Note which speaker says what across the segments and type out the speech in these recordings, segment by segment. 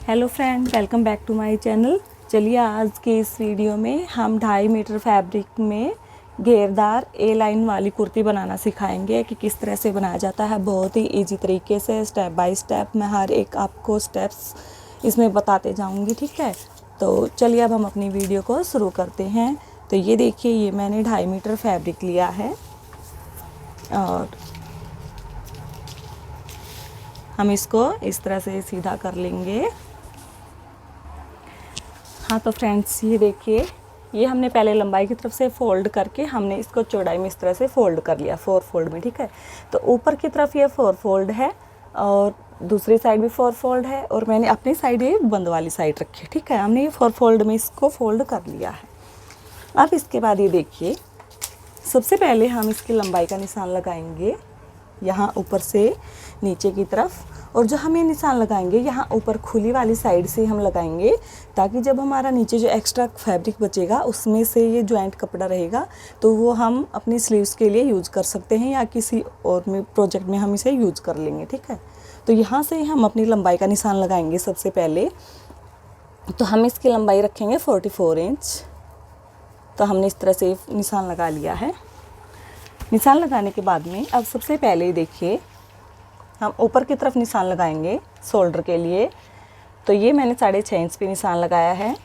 Speaker 1: Hello friend, welcome back to my channel. चलिए आज के इस वीडियो में हम 2.5 मीटर फैब्रिक में घेरदार ए लाइन वाली कुर्ती बनाना सिखाएंगे कि किस तरह से बनाया जाता है। बहुत ही इजी तरीके से स्टेप बाय स्टेप मैं हर एक आपको स्टेप्स इसमें बताते जाऊंगी, ठीक है। तो चलिए अब हम अपनी वीडियो को शुरू करते हैं। तो ये देखिए, ये मैंने 2.5 मीटर फैब्रिक लिया है और हम इसको इस तरह से सीधा कर लेंगे। हाँ तो फ्रेंड्स, ये देखिए, ये हमने पहले लंबाई की तरफ से फ़ोल्ड करके हमने इसको चौड़ाई में इस तरह से फ़ोल्ड कर लिया, 4 फोल्ड में, ठीक है। तो ऊपर की तरफ ये 4 फोल्ड है और दूसरी साइड भी 4 फोल्ड है और मैंने अपनी साइड ये बंद वाली साइड रखी है, ठीक है। हमने ये 4 फोल्ड में इसको फोल्ड कर लिया है। अब इसके बाद ये देखिए, सबसे पहले हम इसकी लंबाई का निशान लगाएंगे यहाँ ऊपर से नीचे की तरफ, और जो हम ये निशान लगाएंगे यहाँ ऊपर खुली वाली साइड से हम लगाएंगे, ताकि जब हमारा नीचे जो एक्स्ट्रा फैब्रिक बचेगा उसमें से ये जॉइंट कपड़ा रहेगा तो वो हम अपनी स्लीव्स के लिए यूज़ कर सकते हैं या किसी और में प्रोजेक्ट में हम इसे यूज़ कर लेंगे, ठीक है। तो यहाँ से हम अपनी लंबाई का निशान लगाएंगे सबसे पहले। तो हम इसकी लंबाई रखेंगे 44 इंच। तो हमने इस तरह से निशान लगा लिया है। निशान लगाने के बाद में अब सबसे पहले देखिए, हम ऊपर की तरफ निशान लगाएंगे शोल्डर के लिए। तो ये मैंने 6.5 इंच पे निशान लगाया है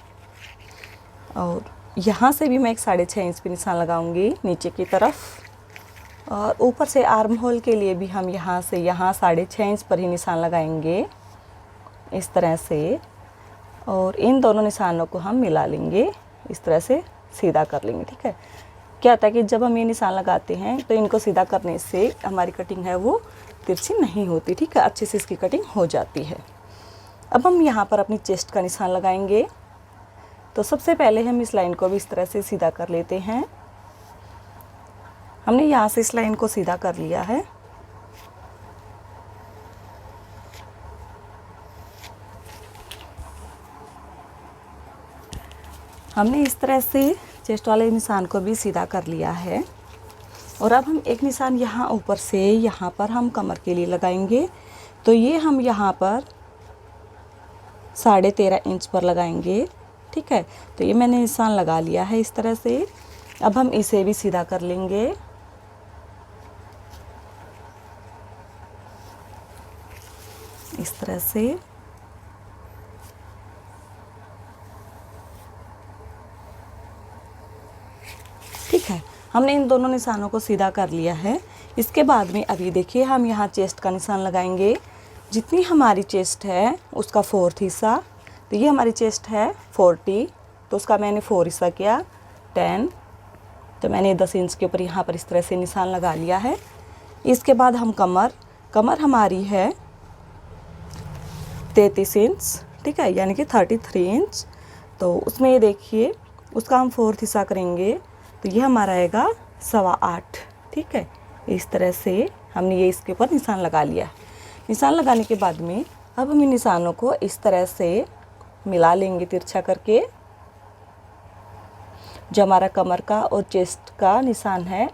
Speaker 1: और यहाँ से भी मैं एक 6.5 इंच पे निशान लगाऊंगी नीचे की तरफ। और ऊपर से आर्म होल के लिए भी हम यहाँ से यहाँ 6.5 इंच पर ही निशान लगाएंगे इस तरह से। और इन दोनों निशानों को हम मिला लेंगे, इस तरह से सीधा कर लेंगे, ठीक है। क्या होता है कि जब हम ये निशान लगाते हैं तो इनको सीधा करने से हमारी कटिंग है वो तिरछी नहीं होती, ठीक है, अच्छे से इसकी कटिंग हो जाती है। अब हम यहाँ पर अपनी चेस्ट का निशान लगाएंगे। तो सबसे पहले हम इस लाइन को भी इस तरह से सीधा कर लेते हैं। हमने यहाँ से इस लाइन को सीधा कर लिया है। हमने इस तरह से चेस्ट वाले निशान को भी सीधा कर लिया है। और अब हम एक निशान यहाँ ऊपर से यहाँ पर हम कमर के लिए लगाएंगे। तो ये हम यहाँ पर 13.5 इंच पर लगाएंगे, ठीक है। तो ये मैंने निशान लगा लिया है इस तरह से। अब हम इसे भी सीधा कर लेंगे। इस तरह से ठीक है, हमने इन दोनों निशानों को सीधा कर लिया है। इसके बाद में अभी देखिए, हम यहाँ चेस्ट का निशान लगाएंगे। जितनी हमारी चेस्ट है उसका 4th हिस्सा। तो ये हमारी चेस्ट है 40, तो उसका मैंने 4 हिस्सा किया 10। तो मैंने 10 इंच के ऊपर यहाँ पर इस तरह से निशान लगा लिया है। इसके बाद हम कमर हमारी है 33 इंच, ठीक है, यानी कि 33 इंच। तो उसमें ये देखिए, उसका हम 4th हिस्सा करेंगे। तो ये हमारा आएगा 8.25, ठीक है। इस तरह से हमने ये इसके ऊपर निशान लगा लिया। निशान लगाने के बाद में अब हम इन निशानों को इस तरह से मिला लेंगे तिरछा करके। जो हमारा कमर का और चेस्ट का निशान है,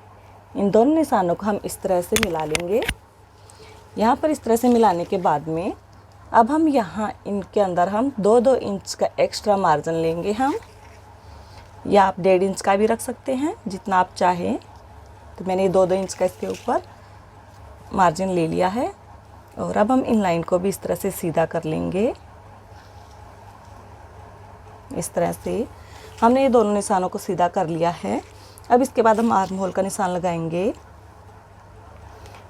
Speaker 1: इन दोनों निशानों को हम इस तरह से मिला लेंगे। यहाँ पर इस तरह से मिलाने के बाद में अब हम यहाँ इनके अंदर हम 2-2 इंच का एक्स्ट्रा मार्जिन लेंगे हम, या आप 1.5 इंच का भी रख सकते हैं जितना आप चाहें। तो मैंने 2-2 इंच का इसके ऊपर मार्जिन ले लिया है। और अब हम इन लाइन को भी इस तरह से सीधा कर लेंगे। इस तरह से हमने ये दोनों निशानों को सीधा कर लिया है। अब इसके बाद हम आर्म होल का निशान लगाएंगे।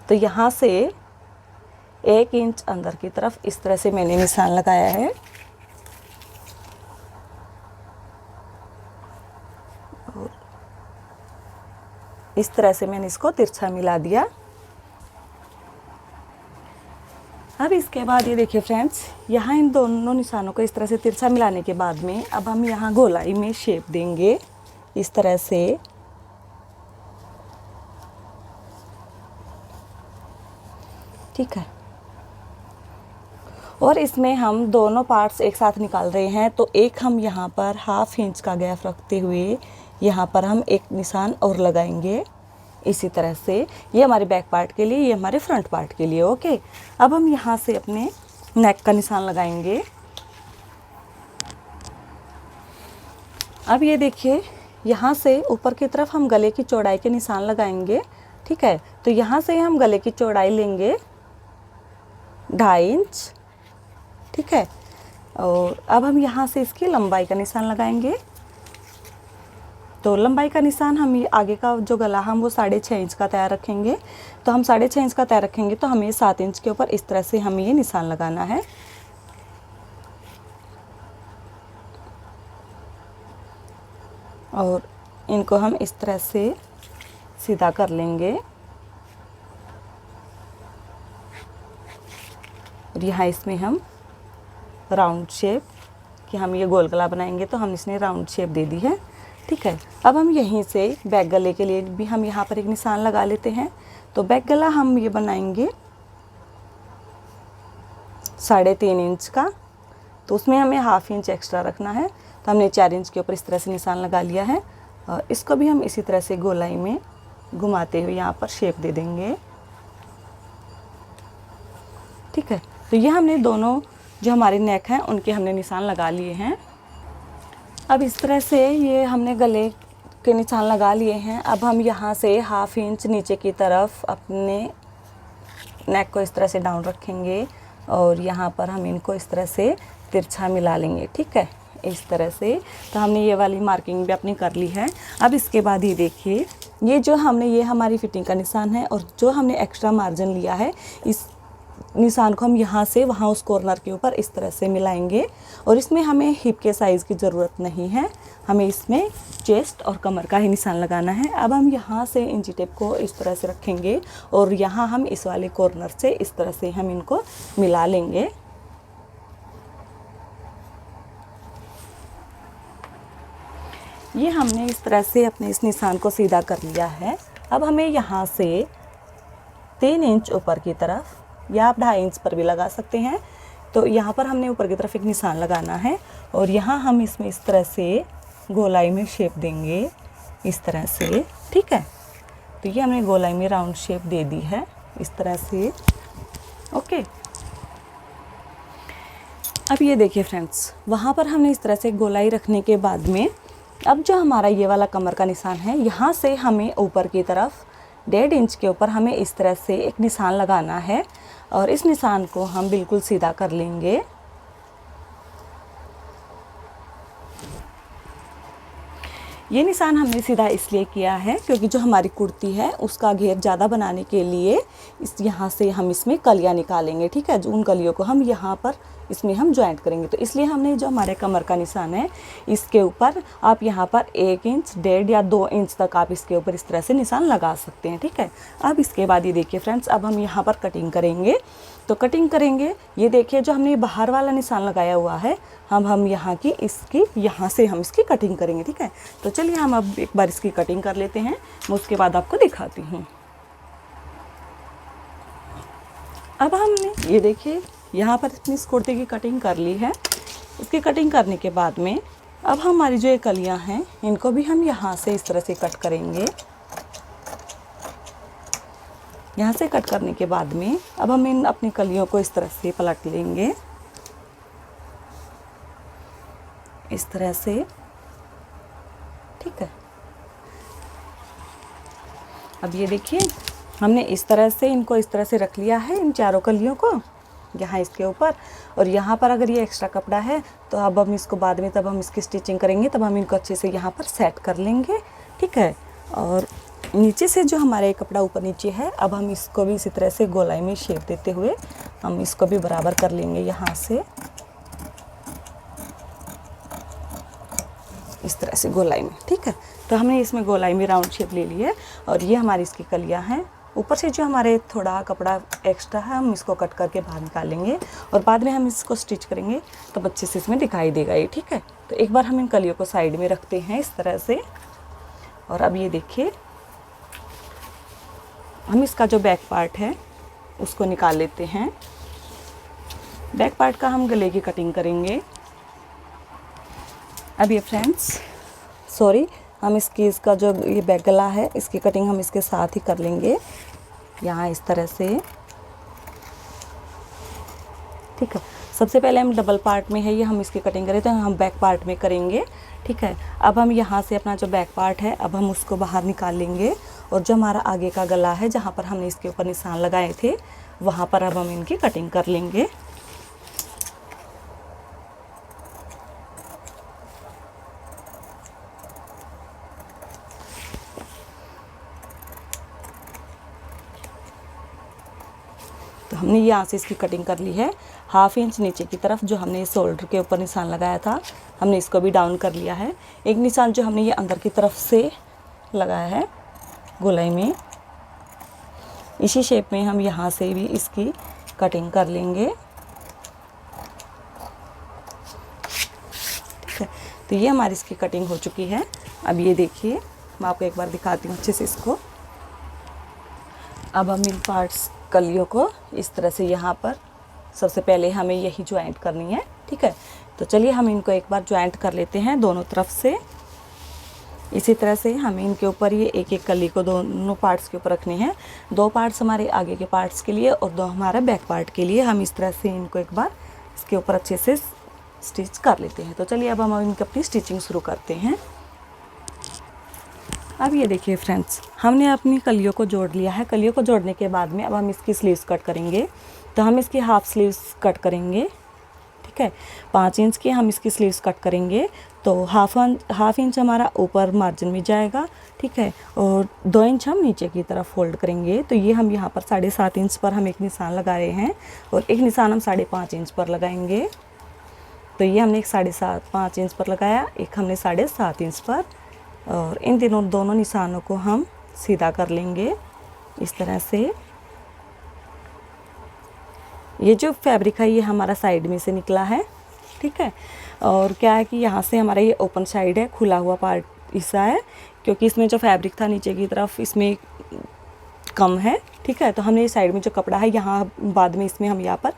Speaker 1: तो यहाँ से 1 इंच अंदर की तरफ इस तरह से मैंने निशान लगाया है। इस तरह से मैंने इसको तिरछा मिला दिया। अब इसके बाद ये देखिए फ्रेंड्स, यहाँ इन दोनों निशानों को इस तरह से तिरछा मिलाने के बाद में अब हम यहाँ गोलाई में शेप देंगे इस तरह से। ठीक है, और इसमें हम दोनों पार्ट्स एक साथ निकाल रहे हैं। तो एक हम यहाँ पर 1/2 इंच का गैप रखते हुए यहाँ पर हम एक निशान और लगाएंगे इसी तरह से। ये हमारे बैक पार्ट के लिए, ये हमारे फ्रंट पार्ट के लिए, ओके। अब हम यहाँ से अपने नेक का निशान लगाएंगे। अब ये देखिए, यहाँ से ऊपर की तरफ हम गले की चौड़ाई के निशान लगाएंगे, ठीक है। तो यहाँ से हम गले की चौड़ाई लेंगे 2.5 इंच, ठीक है। और अब हम यहाँ से इसकी लंबाई का निशान लगाएंगे। तो लंबाई का निशान हम ये आगे का जो गला हम वो 6.5 इंच का तैयार रखेंगे। तो हम 6.5 इंच का तैयार रखेंगे तो हमें 7 इंच के ऊपर इस तरह से हमें ये निशान लगाना है। और इनको हम इस तरह से सीधा कर लेंगे। और यहाँ इसमें हम राउंड शेप कि हम ये गोल गला बनाएंगे तो हम इसने राउंड शेप दे दी है, ठीक है। अब हम यहीं से बैक गले के लिए भी हम यहाँ पर एक निशान लगा लेते हैं। तो बैक गला हम ये बनाएंगे 3.5 इंच का, तो उसमें हमें 1/2 इंच एक्स्ट्रा रखना है। तो हमने 4 इंच के ऊपर इस तरह से निशान लगा लिया है। और इसको भी हम इसी तरह से गोलाई में घुमाते हुए यहाँ पर शेप दे देंगे, ठीक है। तो ये हमने दोनों जो हमारे नेक हैं उनके हमने निशान लगा लिए हैं। अब इस तरह से ये हमने गले के निशान लगा लिए हैं। अब हम यहाँ से 1/2 इंच नीचे की तरफ अपने नेक को इस तरह से डाउन रखेंगे और यहाँ पर हम इनको इस तरह से तिरछा मिला लेंगे, ठीक है, इस तरह से। तो हमने ये वाली मार्किंग भी अपनी कर ली है। अब इसके बाद ये देखिए, ये जो हमने ये हमारी फिटिंग का निशान है और जो हमने एक्स्ट्रा मार्जिन लिया है, इस निशान को हम यहाँ से वहाँ उस कॉर्नर के ऊपर इस तरह से मिलाएंगे। और इसमें हमें हिप के साइज़ की ज़रूरत नहीं है, हमें इसमें चेस्ट और कमर का ही निशान लगाना है। अब हम यहाँ से इंची टेप को इस तरह से रखेंगे और यहाँ हम इस वाले कॉर्नर से इस तरह से हम इनको मिला लेंगे। ये हमने इस तरह से अपने इस निशान को सीधा कर लिया है। अब हमें यहाँ से 3 इंच ऊपर की तरफ, या आप 2.5 इंच पर भी लगा सकते हैं। तो यहाँ पर हमने ऊपर की तरफ एक निशान लगाना है और यहाँ हम इसमें इस तरह से गोलाई में शेप देंगे, इस तरह से, ठीक है। तो ये हमने गोलाई में राउंड शेप दे दी है इस तरह से, ओके। अब ये देखिए फ्रेंड्स, वहाँ पर हमने इस तरह से गोलाई रखने के बाद में अब जो हमारा ये वाला कमर का निशान है, यहाँ से हमें ऊपर की तरफ 1.5 इंच के ऊपर हमें इस तरह से एक निशान लगाना है और इस निशान को हम बिल्कुल सीधा कर लेंगे। ये निशान हमने सीधा इसलिए किया है क्योंकि जो हमारी कुर्ती है उसका घेर ज़्यादा बनाने के लिए इस यहाँ से हम इसमें कलियाँ निकालेंगे, ठीक है। जो उन कलियों को हम यहाँ पर इसमें हम जॉइंट करेंगे। तो इसलिए हमने जो हमारे कमर का निशान है इसके ऊपर आप यहाँ पर 1 इंच, 1.5 या 2 इंच तक आप इसके ऊपर इस तरह से निशान लगा सकते हैं, ठीक है। अब इसके बाद ये देखिए फ्रेंड्स, अब हम यहाँ पर कटिंग करेंगे। तो कटिंग करेंगे, ये देखिए जो हमने बाहर वाला निशान लगाया हुआ है, हम यहाँ की इसकी यहाँ से हम इसकी कटिंग करेंगे, ठीक है। तो चलिए हम अब एक बार इसकी कटिंग कर लेते हैं, मैं उसके बाद आपको दिखाती हूँ। अब हमने ये देखिए यहाँ पर अपनी इस कुर्ते की कटिंग कर ली है। इसकी कटिंग करने के बाद में अब हमारी जो ये कलियाँ हैं इनको भी हम यहाँ से इस तरह से कट करेंगे। यहाँ से कट करने के बाद में अब हम इन अपनी कलियों को इस तरह से पलट लेंगे, इस तरह से, ठीक है। अब ये देखिए हमने इस तरह से इनको इस तरह से रख लिया है, इन चारों कलियों को यहाँ इसके ऊपर। और यहाँ पर अगर ये एक्स्ट्रा कपड़ा है तो अब हम इसको बाद में तब हम इसकी स्टिचिंग करेंगे, तब हम इनको अच्छे से यहाँ पर सेट कर लेंगे, ठीक है। और नीचे से जो हमारा ये कपड़ा ऊपर नीचे है, अब हम इसको भी इसी तरह से गोलाई में शेप देते हुए हम इसको भी बराबर कर लेंगे यहाँ से, इस तरह से गोलाई में, ठीक है। तो हमने इसमें गोलाई में राउंड शेप ले ली है और ये हमारी इसकी कलियाँ हैं। ऊपर से जो हमारे थोड़ा कपड़ा एक्स्ट्रा है हम इसको कट करके बाहर निकालेंगे और बाद में हम इसको स्टिच करेंगे तो अच्छे से इसमें दिखाई देगा ये, ठीक है। तो एक बार हम इन कलियों को साइड में रखते हैं इस तरह से। और अब ये देखिए हम इसका जो बैक पार्ट है उसको निकाल लेते हैं। बैक पार्ट का हम गले की कटिंग करेंगे। अब ये फ्रेंड्स सॉरी, हम इसका जो ये बैक गला है इसकी कटिंग हम इसके साथ ही कर लेंगे, यहाँ इस तरह से, ठीक है। सबसे पहले हम डबल पार्ट में है ये हम इसकी कटिंग करें, तो हम बैक पार्ट में करेंगे, ठीक है। अब हम यहाँ से अपना जो बैक पार्ट है अब हम उसको बाहर निकाल लेंगे, और जो हमारा आगे का गला है जहाँ पर हमने इसके ऊपर निशान लगाए थे वहाँ पर अब हम इनकी कटिंग कर लेंगे। तो हमने यहाँ से इसकी कटिंग कर ली है। 1/2 इंच नीचे की तरफ जो हमने शोल्डर के ऊपर निशान लगाया था हमने इसको भी डाउन कर लिया है। एक निशान जो हमने ये अंदर की तरफ से लगाया है गोलाई में, इसी शेप में हम यहाँ से भी इसकी कटिंग कर लेंगे, ठीक है। तो ये हमारी इसकी कटिंग हो चुकी है। अब ये देखिए मैं आपको एक बार दिखाती हूँ अच्छे से इसको। अब हम इन पार्ट्स कलियों को इस तरह से यहाँ पर सबसे पहले हमें यही ज्वाइंट करनी है, ठीक है। तो चलिए हम इनको एक बार ज्वाइंट कर लेते हैं दोनों तरफ से। इसी तरह से हमें इनके ऊपर ये एक एक कली को दोनों पार्ट्स के ऊपर रखनी है। 2 पार्ट्स हमारे आगे के पार्ट्स के लिए और 2 हमारा बैक पार्ट के लिए। हम इस तरह से इनको एक बार इसके ऊपर अच्छे से स्टिच कर लेते हैं। तो चलिए अब हम इनकी अपनी स्टिचिंग शुरू करते हैं। अब ये देखिए फ्रेंड्स, हमने अपनी कलियों को जोड़ लिया है। कलियों को जोड़ने के बाद में अब हम इसकी स्लीव्स कट करेंगे। तो हम इसकी हाफ स्लीव्स कट करेंगे, ठीक है। 5 इंच की हम इसकी स्लीव्स कट करेंगे। तो हाफ इंच हमारा ऊपर मार्जिन में जाएगा, ठीक है, और 2 इंच हम नीचे की तरफ फोल्ड करेंगे। तो ये हम यहाँ पर 7.5 इंच पर हम एक निशान लगा रहे हैं और एक निशान हम 5.5 इंच पर लगाएंगे। तो ये हमने एक 5.5 इंच पर लगाया, एक हमने 7.5 इंच पर, और इन दोनों निशानों को हम सीधा कर लेंगे इस तरह से। ये जो फैब्रिक है ये हमारा साइड में से निकला है, ठीक है। और क्या है कि यहाँ से हमारा ये ओपन साइड है, खुला हुआ पार्ट हिस्सा है, क्योंकि इसमें जो फैब्रिक था नीचे की तरफ इसमें कम है, ठीक है। तो हमने ये साइड में जो कपड़ा है यहाँ बाद में इसमें हम यहाँ पर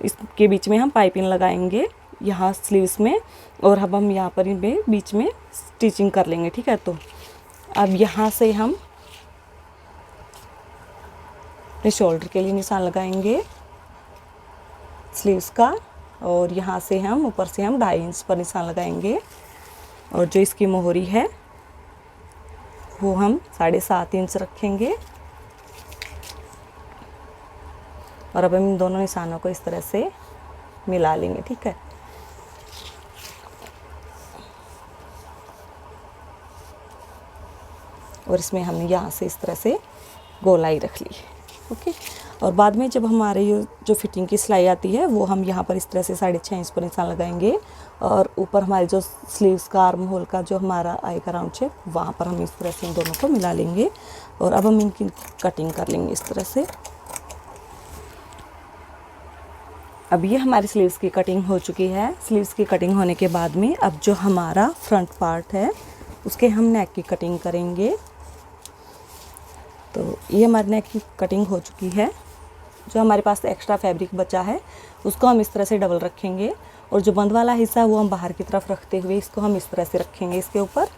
Speaker 1: इसके बीच में हम पाइपिंग लगाएंगे यहाँ स्लीव्स में, और अब हम यहाँ पर इनमें बीच में स्टिचिंग कर लेंगे, ठीक है। तो अब यहाँ से हम अपने शोल्डर के लिए निशान लगाएंगे स्लीव्स का, और यहाँ से हम ऊपर से हम 2.5 इंच पर निशान लगाएंगे, और जो इसकी मोहरी है वो हम 7.5 इंच रखेंगे। और अब हम इन दोनों निशानों को इस तरह से मिला लेंगे, ठीक है। और इसमें हमने यहाँ से इस तरह से गोलाई रख ली, ओके। और बाद में जब हमारे ये जो फिटिंग की सिलाई आती है वो हम यहाँ पर इस तरह से 6.5 इंच पर निशान लगाएंगे, और ऊपर हमारे जो स्लीव्स का आर्म होल का जो हमारा आएगा राउंड शेप वहाँ पर हम इस तरह से इन दोनों को मिला लेंगे, और अब हम इनकी कटिंग कर लेंगे इस तरह से। अब ये हमारी स्लीव्स की कटिंग हो चुकी है। स्लीव्स की कटिंग होने के बाद में अब जो हमारा फ्रंट पार्ट है उसके हम नेक की कटिंग करेंगे। तो ये हमारे नेक की कटिंग हो चुकी है। जो हमारे पास एक्स्ट्रा फैब्रिक बचा है उसको हम इस तरह से डबल रखेंगे, और जो बंद वाला हिस्सा है वो हम बाहर की तरफ रखते हुए इसको हम इस तरह से रखेंगे इसके ऊपर।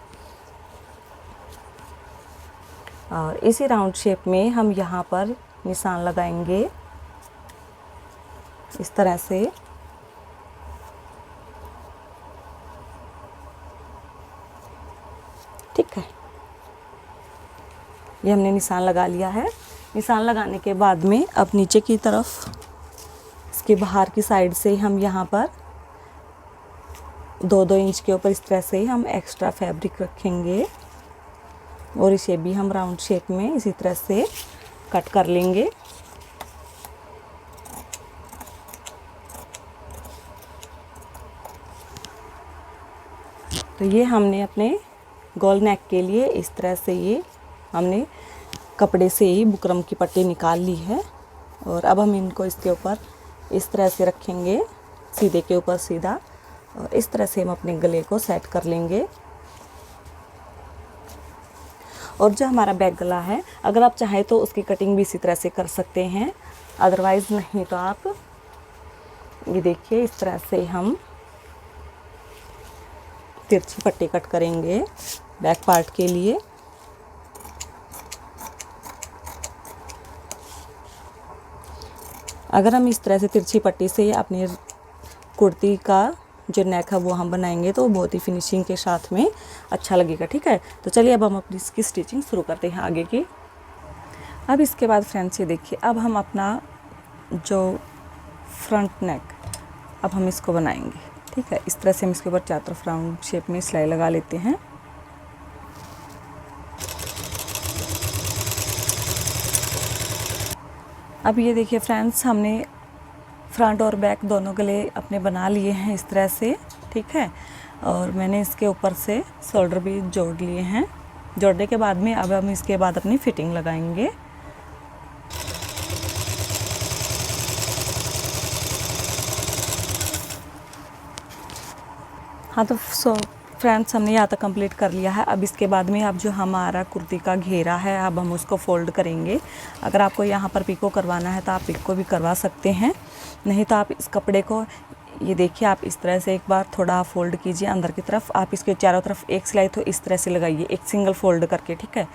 Speaker 1: और इसी राउंड शेप में हम यहाँ पर निशान लगाएंगे इस तरह से। ठीक है, ये हमने निशान लगा लिया है। निशान लगाने के बाद में अब नीचे की तरफ इसके बाहर की साइड से हम यहाँ पर 2-2 इंच के ऊपर इस तरह से हम एक्स्ट्रा फैब्रिक रखेंगे, और इसे भी हम राउंड शेप में इसी तरह से कट कर लेंगे। तो ये हमने अपने गोल नेक के लिए इस तरह से ये हमने कपड़े से ही बुकरम की पट्टी निकाल ली है, और अब हम इनको इसके ऊपर इस तरह से रखेंगे, सीधे के ऊपर सीधा, और इस तरह से हम अपने गले को सेट कर लेंगे। और जो हमारा बैक गला है अगर आप चाहें तो उसकी कटिंग भी इसी तरह से कर सकते हैं, अदरवाइज़ नहीं तो आप ये देखिए इस तरह से हम तिरछी पट्टी कट करेंगे बैक पार्ट के लिए। अगर हम इस तरह से तिरछी पट्टी से अपने कुर्ती का जो नेक है वो हम बनाएंगे तो बहुत ही फिनिशिंग के साथ में अच्छा लगेगा। ठीक है, तो चलिए अब हम अपनी इसकी स्टिचिंग शुरू करते हैं आगे की। अब इसके बाद फ्रेंड्स ये देखिए, अब हम अपना जो फ्रंट नेक अब हम इसको बनाएंगे। ठीक है, इस तरह से हम इसके ऊपर चारों तरफ राउंड शेप में सिलाई लगा लेते हैं। अब ये देखिए फ्रेंड्स, हमने फ्रंट और बैक दोनों गले अपने बना लिए हैं इस तरह से। ठीक है, और मैंने इसके ऊपर से शोल्डर भी जोड़ लिए हैं। जोड़ने के बाद में अब हम इसके बाद अपनी फिटिंग लगाएंगे। हाँ तो फ्रेंड्स, हमने यहाँ तक कंप्लीट कर लिया है। अब इसके बाद में अब जो हमारा कुर्ती का घेरा है अब हम उसको फोल्ड करेंगे। अगर आपको यहाँ पर पिको करवाना है तो आप पिको भी करवा सकते हैं, नहीं तो आप इस कपड़े को ये देखिए आप इस तरह से एक बार थोड़ा फोल्ड कीजिए अंदर की तरफ। आप इसके चारों तरफ एक सिलाई तो इस तरह से लगाइए, एक सिंगल फोल्ड करके। ठीक है,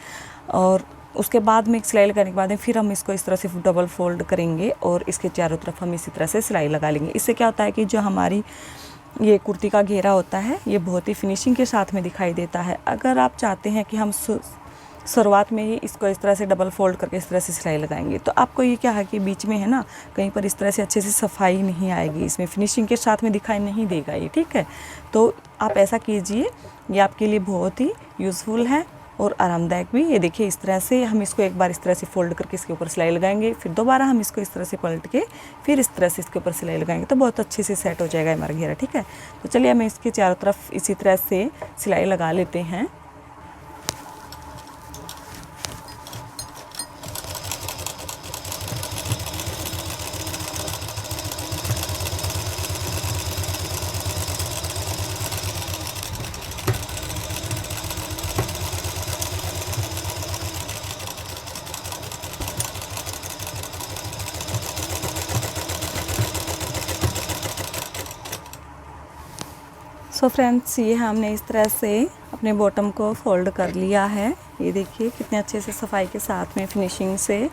Speaker 1: और उसके बाद में एक सिलाई लगाने के बाद में फिर हम इसको इस तरह से डबल फोल्ड करेंगे और इसके चारों तरफ हम इसी तरह से सिलाई लगा लेंगे। इससे क्या होता है कि जो हमारी ये कुर्ती का घेरा होता है ये बहुत ही फिनिशिंग के साथ में दिखाई देता है। अगर आप चाहते हैं कि हम शुरुआत में ही इसको इस तरह से डबल फोल्ड करके इस तरह से सिलाई लगाएंगे तो आपको ये क्या है कि बीच में है ना कहीं पर इस तरह से अच्छे से सफाई नहीं आएगी, इसमें फिनिशिंग के साथ में दिखाई नहीं देगा ये। ठीक है, तो आप ऐसा कीजिए, ये आपके लिए बहुत ही यूज़फुल है और आरामदायक भी। ये देखिए इस तरह से हम इसको एक बार इस तरह से फोल्ड करके इसके ऊपर सिलाई लगाएंगे, फिर दोबारा हम इसको इस तरह से पलट के फिर इस तरह से इसके ऊपर सिलाई लगाएंगे तो बहुत अच्छे से सेट हो जाएगा हमारा घेरा। ठीक है, तो चलिए हम इसके चारों तरफ इसी तरह से सिलाई लगा लेते हैं। सो फ्रेंड्स, ये हमने इस तरह से अपने बॉटम को फोल्ड कर लिया है। ये देखिए कितने अच्छे से सफाई के साथ में फिनिशिंग से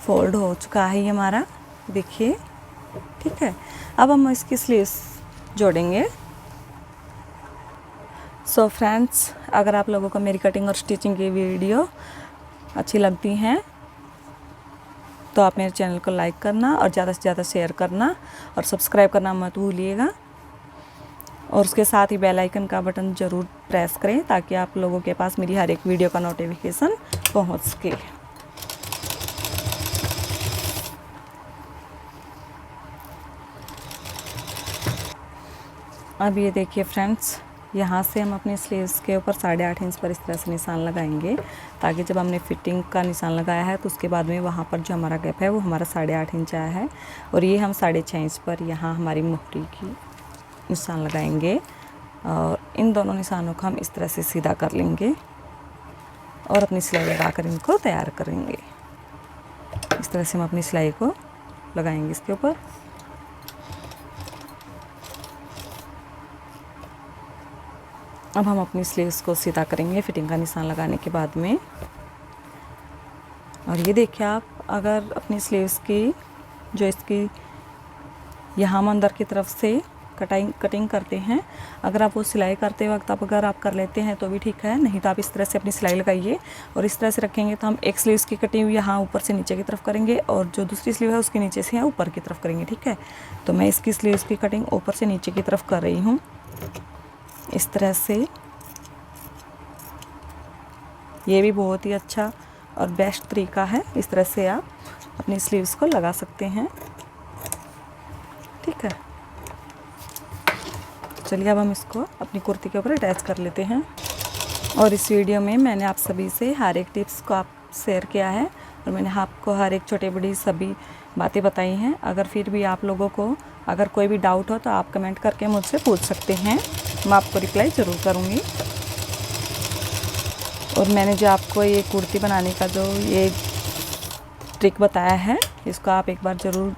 Speaker 1: फोल्ड हो चुका है ये हमारा, देखिए। ठीक है, अब हम इसकी स्लीव्स जोड़ेंगे। सो फ्रेंड्स, अगर आप लोगों को मेरी कटिंग और स्टिचिंग की वीडियो अच्छी लगती हैं तो आप मेरे चैनल को लाइक करना और ज़्यादा से ज़्यादा शेयर करना और सब्सक्राइब करना मत भूलिएगा। और उसके साथ ही बेल आइकन का बटन ज़रूर प्रेस करें ताकि आप लोगों के पास मेरी हर एक वीडियो का नोटिफिकेशन पहुंच सके। अब ये देखिए फ्रेंड्स, यहाँ से हम अपने स्लीव्स के ऊपर 8.5 इंच पर इस तरह से निशान लगाएंगे ताकि जब हमने फिटिंग का निशान लगाया है तो उसके बाद में वहाँ पर जो हमारा गैप है वो हमारा 8.5 इंच आया है और ये हम 6.5 इंच पर यहाँ हमारी मोहरी की निशान लगाएंगे और इन दोनों निशानों को हम इस तरह से सीधा कर लेंगे और अपनी सिलाई लगाकर इनको तैयार करेंगे। इस तरह से हम अपनी सिलाई को लगाएंगे इसके ऊपर। अब हम अपनी स्लीव्स को सीधा करेंगे फिटिंग का निशान लगाने के बाद में। और ये देखिए आप, अगर अपनी स्लीव्स की जो इसकी यहाँ हम अंदर की तरफ से कटिंग करते हैं, अगर आप वो सिलाई करते वक्त अगर आप कर लेते हैं तो भी ठीक है, नहीं तो आप इस तरह से अपनी सिलाई लगाइए और इस तरह से रखेंगे तो हम एक स्लीव्स की कटिंग यहाँ ऊपर से नीचे की तरफ करेंगे और जो दूसरी स्लीव है उसके नीचे से ऊपर की तरफ करेंगे। ठीक है, तो मैं इसकी स्लीव्स की कटिंग ऊपर से नीचे की तरफ कर रही हूँ इस तरह से। ये भी बहुत ही अच्छा और बेस्ट तरीका है, इस तरह से आप अपनी स्लीव्स को लगा सकते हैं। ठीक है, चलिए अब हम इसको अपनी कुर्ती के ऊपर अटैच कर लेते हैं। और इस वीडियो में मैंने आप सभी से हर एक टिप्स को आप शेयर किया है और मैंने आपको हर एक छोटी बड़ी सभी बातें बताई हैं। अगर फिर भी आप लोगों को अगर कोई भी डाउट हो तो आप कमेंट करके मुझसे पूछ सकते हैं, मैं आपको रिप्लाई ज़रूर करूँगी। और मैंने जो आपको ये कुर्ती बनाने का जो ये ट्रिक बताया है इसको आप एक बार ज़रूर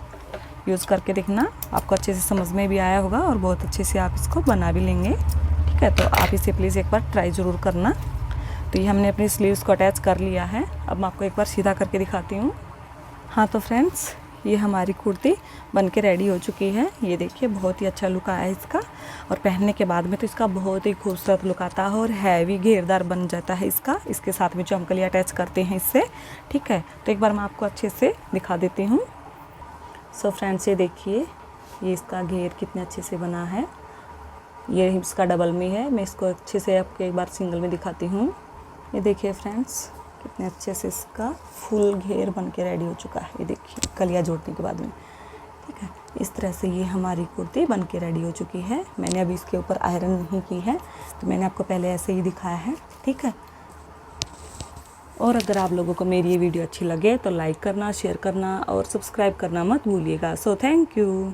Speaker 1: यूज़ करके देखना, आपको अच्छे से समझ में भी आया होगा और बहुत अच्छे से आप इसको बना भी लेंगे। ठीक है, तो आप इसे प्लीज़ एक बार ट्राई ज़रूर करना। तो ये हमने अपनी स्लीव्स को अटैच कर लिया है, अब मैं आपको एक बार सीधा करके दिखाती हूँ। हाँ तो फ्रेंड्स, ये हमारी कुर्ती बन के रेडी हो चुकी है। ये देखिए बहुत ही अच्छा लुक आया है इसका, और पहनने के बाद में तो इसका बहुत ही खूबसूरत लुक आता है और हैवी घेरदार बन जाता है इसका, इसके साथ में जो हम कली अटैच करते हैं इससे। ठीक है, तो एक बार मैं आपको अच्छे से दिखा देती हूँ। सो फ्रेंड्स, ये देखिए ये इसका घेर कितने अच्छे से बना है। ये इसका डबल में है, मैं इसको अच्छे से आपको एक बार सिंगल में दिखाती हूँ। ये देखिए फ्रेंड्स कितने अच्छे से इसका फुल घेर बन के रेडी हो चुका है। ये देखिए कलियाँ जोड़ने के बाद में। ठीक है, इस तरह से ये हमारी कुर्ती बन के रेडी हो चुकी है। मैंने अभी इसके ऊपर आयरन नहीं की है, तो मैंने आपको पहले ऐसे ही दिखाया है। ठीक है, और अगर आप लोगों को मेरी ये वीडियो अच्छी लगे तो लाइक करना, शेयर करना और सब्सक्राइब करना मत भूलिएगा। So thank you.